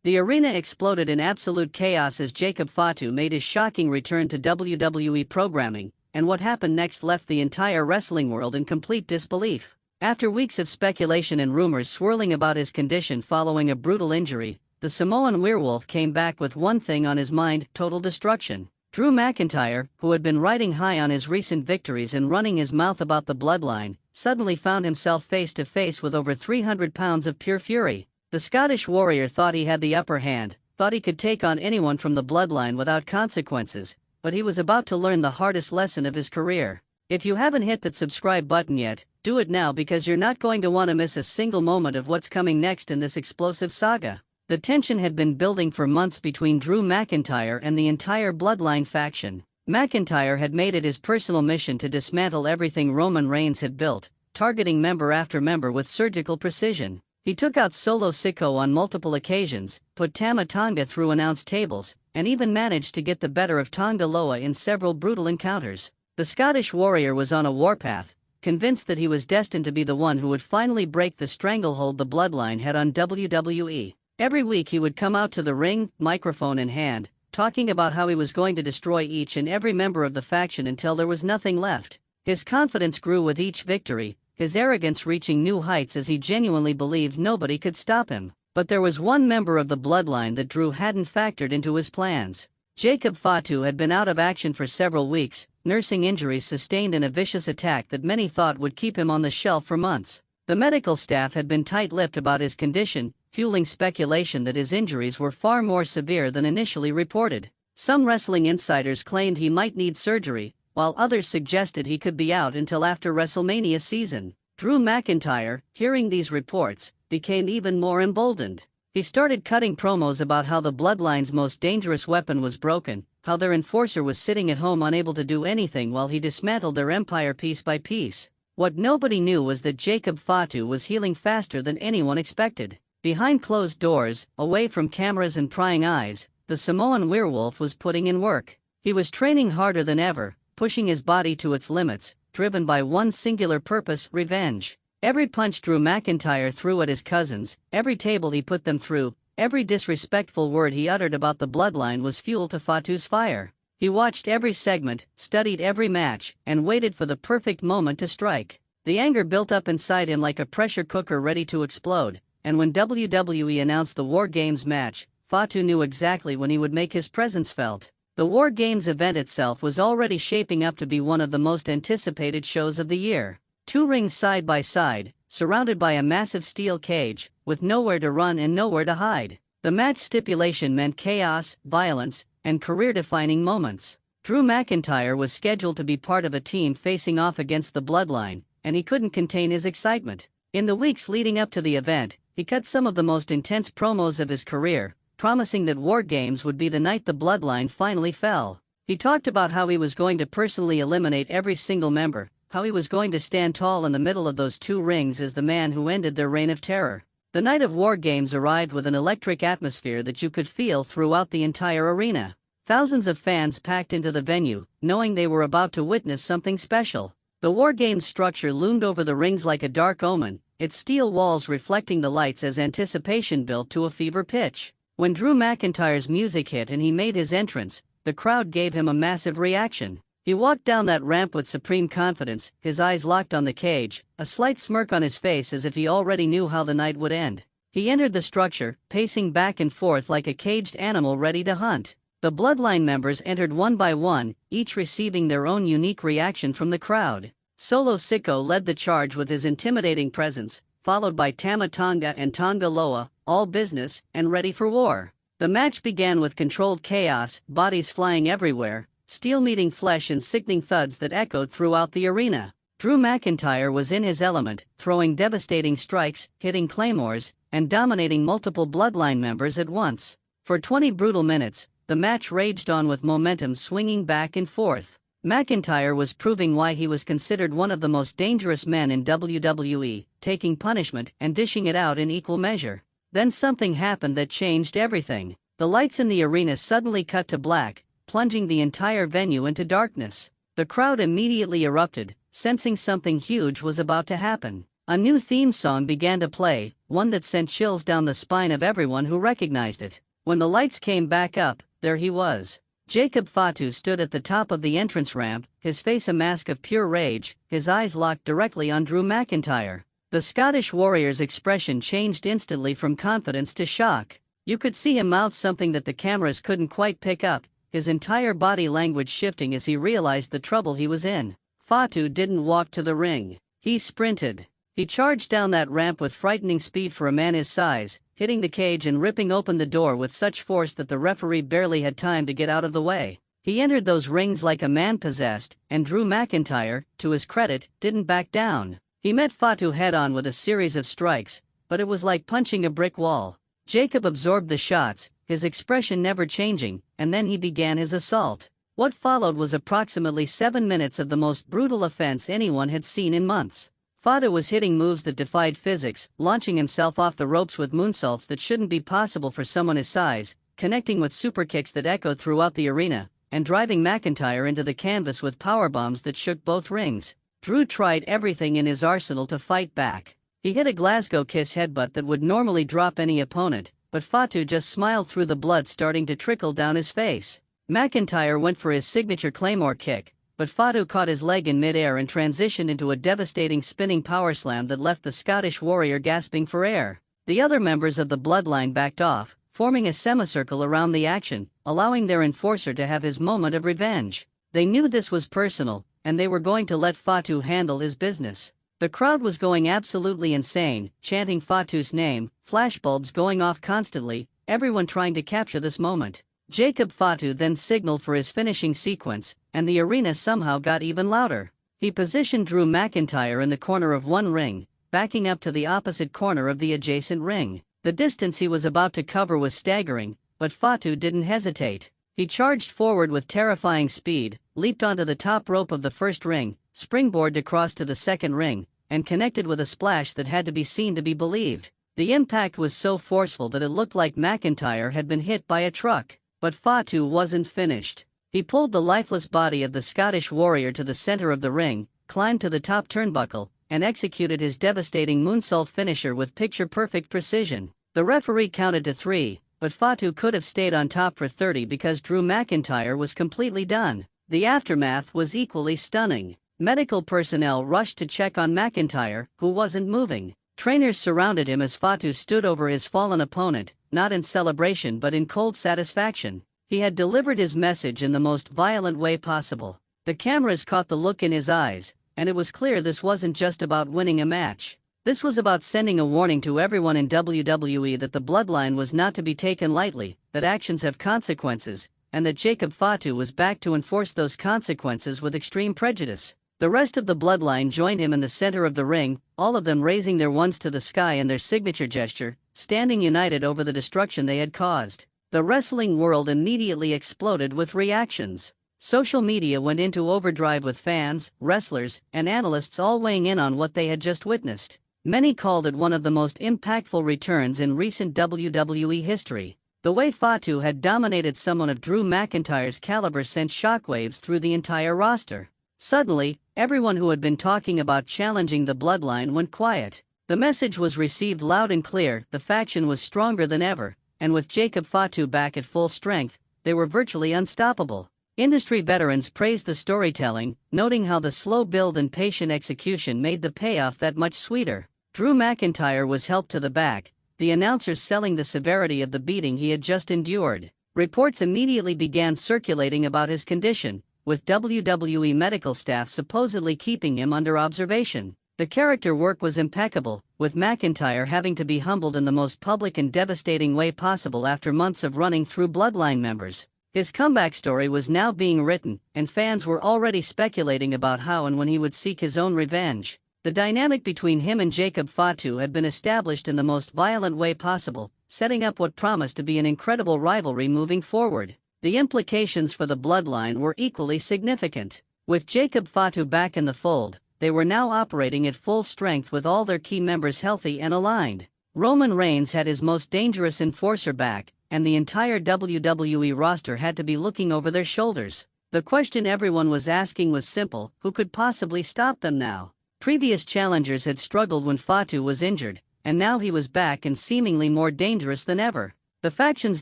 The arena exploded in absolute chaos as Jacob Fatu made his shocking return to WWE programming, and what happened next left the entire wrestling world in complete disbelief. After weeks of speculation and rumors swirling about his condition following a brutal injury, the Samoan werewolf came back with one thing on his mind: total destruction. Drew McIntyre, who had been riding high on his recent victories and running his mouth about the bloodline, suddenly found himself face to face with over 300 pounds of pure fury. The Scottish warrior thought he had the upper hand, thought he could take on anyone from the bloodline without consequences, but he was about to learn the hardest lesson of his career. If you haven't hit that subscribe button yet, do it now, because you're not going to want to miss a single moment of what's coming next in this explosive saga. The tension had been building for months between Drew McIntyre and the entire Bloodline faction. McIntyre had made it his personal mission to dismantle everything Roman Reigns had built, targeting member after member with surgical precision. He took out Solo Sikoa on multiple occasions, put Tama Tonga through announce tables, and even managed to get the better of Tonga Loa in several brutal encounters. The Scottish warrior was on a warpath, convinced that he was destined to be the one who would finally break the stranglehold the Bloodline had on WWE. Every week he would come out to the ring, microphone in hand, talking about how he was going to destroy each and every member of the faction until there was nothing left. His confidence grew with each victory, his arrogance reaching new heights as he genuinely believed nobody could stop him. But there was one member of the bloodline that Drew hadn't factored into his plans. Jacob Fatu had been out of action for several weeks, nursing injuries sustained in a vicious attack that many thought would keep him on the shelf for months. The medical staff had been tight-lipped about his condition, fueling speculation that his injuries were far more severe than initially reported. Some wrestling insiders claimed he might need surgery, while others suggested he could be out until after WrestleMania season. Drew McIntyre, hearing these reports, became even more emboldened. He started cutting promos about how the Bloodline's most dangerous weapon was broken, how their enforcer was sitting at home unable to do anything while he dismantled their empire piece by piece. What nobody knew was that Jacob Fatu was healing faster than anyone expected. Behind closed doors, away from cameras and prying eyes, the Samoan werewolf was putting in work. He was training harder than ever, pushing his body to its limits, driven by one singular purpose: revenge. Every punch Drew McIntyre threw at his cousins, every table he put them through, every disrespectful word he uttered about the bloodline was fuel to Fatu's fire. He watched every segment, studied every match, and waited for the perfect moment to strike. The anger built up inside him like a pressure cooker ready to explode. And when WWE announced the War Games match, Fatu knew exactly when he would make his presence felt. The War Games event itself was already shaping up to be one of the most anticipated shows of the year. Two rings side by side, surrounded by a massive steel cage, with nowhere to run and nowhere to hide. The match stipulation meant chaos, violence, and career-defining moments. Drew McIntyre was scheduled to be part of a team facing off against the Bloodline, and he couldn't contain his excitement. In the weeks leading up to the event, he cut some of the most intense promos of his career, promising that War Games would be the night the Bloodline finally fell. He talked about how he was going to personally eliminate every single member, how he was going to stand tall in the middle of those two rings as the man who ended their reign of terror. The night of War Games arrived with an electric atmosphere that you could feel throughout the entire arena. Thousands of fans packed into the venue, knowing they were about to witness something special. The War Games structure loomed over the rings like a dark omen, its steel walls reflecting the lights as anticipation built to a fever pitch. When Drew McIntyre's music hit and he made his entrance, the crowd gave him a massive reaction. He walked down that ramp with supreme confidence, his eyes locked on the cage, a slight smirk on his face as if he already knew how the night would end. He entered the structure, pacing back and forth like a caged animal ready to hunt. The Bloodline members entered one by one, each receiving their own unique reaction from the crowd. Solo Sikoa led the charge with his intimidating presence, followed by Tama Tonga and Tonga Loa, all business and ready for war. The match began with controlled chaos, bodies flying everywhere, steel meeting flesh and sickening thuds that echoed throughout the arena. Drew McIntyre was in his element, throwing devastating strikes, hitting claymores, and dominating multiple Bloodline members at once. For 20 brutal minutes, the match raged on with momentum swinging back and forth. McIntyre was proving why he was considered one of the most dangerous men in WWE, taking punishment and dishing it out in equal measure. Then something happened that changed everything. The lights in the arena suddenly cut to black, plunging the entire venue into darkness. The crowd immediately erupted, sensing something huge was about to happen. A new theme song began to play, one that sent chills down the spine of everyone who recognized it. When the lights came back up, there he was. Jacob Fatu stood at the top of the entrance ramp, his face a mask of pure rage, his eyes locked directly on Drew McIntyre. The Scottish warrior's expression changed instantly from confidence to shock. You could see him mouth something that the cameras couldn't quite pick up, his entire body language shifting as he realized the trouble he was in. Fatu didn't walk to the ring. He sprinted. He charged down that ramp with frightening speed for a man his size, hitting the cage and ripping open the door with such force that the referee barely had time to get out of the way. He entered those rings like a man possessed, and Drew McIntyre, to his credit, didn't back down. He met Fatu head-on with a series of strikes, but it was like punching a brick wall. Jacob absorbed the shots, his expression never changing, and then he began his assault. What followed was approximately 7 minutes of the most brutal offense anyone had seen in months. Fatu was hitting moves that defied physics, launching himself off the ropes with moonsaults that shouldn't be possible for someone his size, connecting with superkicks that echoed throughout the arena, and driving McIntyre into the canvas with powerbombs that shook both rings. Drew tried everything in his arsenal to fight back. He hit a Glasgow kiss headbutt that would normally drop any opponent, but Fatu just smiled through the blood starting to trickle down his face. McIntyre went for his signature Claymore kick, but Fatu caught his leg in midair and transitioned into a devastating spinning powerslam that left the Scottish warrior gasping for air. The other members of the bloodline backed off, forming a semicircle around the action, allowing their enforcer to have his moment of revenge. They knew this was personal, and they were going to let Fatu handle his business. The crowd was going absolutely insane, chanting Fatu's name, flashbulbs going off constantly, everyone trying to capture this moment. Jacob Fatu then signaled for his finishing sequence, and the arena somehow got even louder. He positioned Drew McIntyre in the corner of one ring, backing up to the opposite corner of the adjacent ring. The distance he was about to cover was staggering, but Fatu didn't hesitate. He charged forward with terrifying speed, leaped onto the top rope of the first ring, springboarded across to the second ring, and connected with a splash that had to be seen to be believed. The impact was so forceful that it looked like McIntyre had been hit by a truck. But Fatu wasn't finished. He pulled the lifeless body of the Scottish warrior to the center of the ring, climbed to the top turnbuckle, and executed his devastating moonsault finisher with picture-perfect precision. The referee counted to 3, but Fatu could have stayed on top for 30 because Drew McIntyre was completely done. The aftermath was equally stunning. Medical personnel rushed to check on McIntyre, who wasn't moving. Trainers surrounded him as Fatu stood over his fallen opponent, not in celebration but in cold satisfaction. He had delivered his message in the most violent way possible. The cameras caught the look in his eyes, and it was clear this wasn't just about winning a match. This was about sending a warning to everyone in WWE that the bloodline was not to be taken lightly, that actions have consequences, and that Jacob Fatu was back to enforce those consequences with extreme prejudice. The rest of the bloodline joined him in the center of the ring, all of them raising their wands to the sky in their signature gesture, standing united over the destruction they had caused. The wrestling world immediately exploded with reactions. Social media went into overdrive with fans, wrestlers, and analysts all weighing in on what they had just witnessed. Many called it one of the most impactful returns in recent WWE history. The way Fatu had dominated someone of Drew McIntyre's caliber sent shockwaves through the entire roster. Suddenly, everyone who had been talking about challenging the bloodline went quiet. The message was received loud and clear, the faction was stronger than ever, and with Jacob Fatu back at full strength, they were virtually unstoppable. Industry veterans praised the storytelling, noting how the slow build and patient execution made the payoff that much sweeter. Drew McIntyre was helped to the back, the announcers selling the severity of the beating he had just endured. Reports immediately began circulating about his condition, with WWE medical staff supposedly keeping him under observation. The character work was impeccable, with McIntyre having to be humbled in the most public and devastating way possible after months of running through bloodline members. His comeback story was now being written, and fans were already speculating about how and when he would seek his own revenge. The dynamic between him and Jacob Fatu had been established in the most violent way possible, setting up what promised to be an incredible rivalry moving forward. The implications for the bloodline were equally significant. With Jacob Fatu back in the fold, they were now operating at full strength with all their key members healthy and aligned. Roman Reigns had his most dangerous enforcer back, and the entire WWE roster had to be looking over their shoulders. The question everyone was asking was simple: who could possibly stop them now? Previous challengers had struggled when Fatu was injured, and now he was back and seemingly more dangerous than ever. The faction's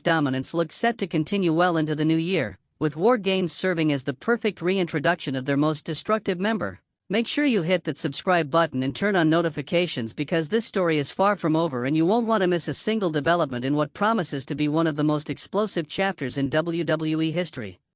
dominance looked set to continue well into the new year, with War Games serving as the perfect reintroduction of their most destructive member. Make sure you hit that subscribe button and turn on notifications because this story is far from over and you won't want to miss a single development in what promises to be one of the most explosive chapters in WWE history.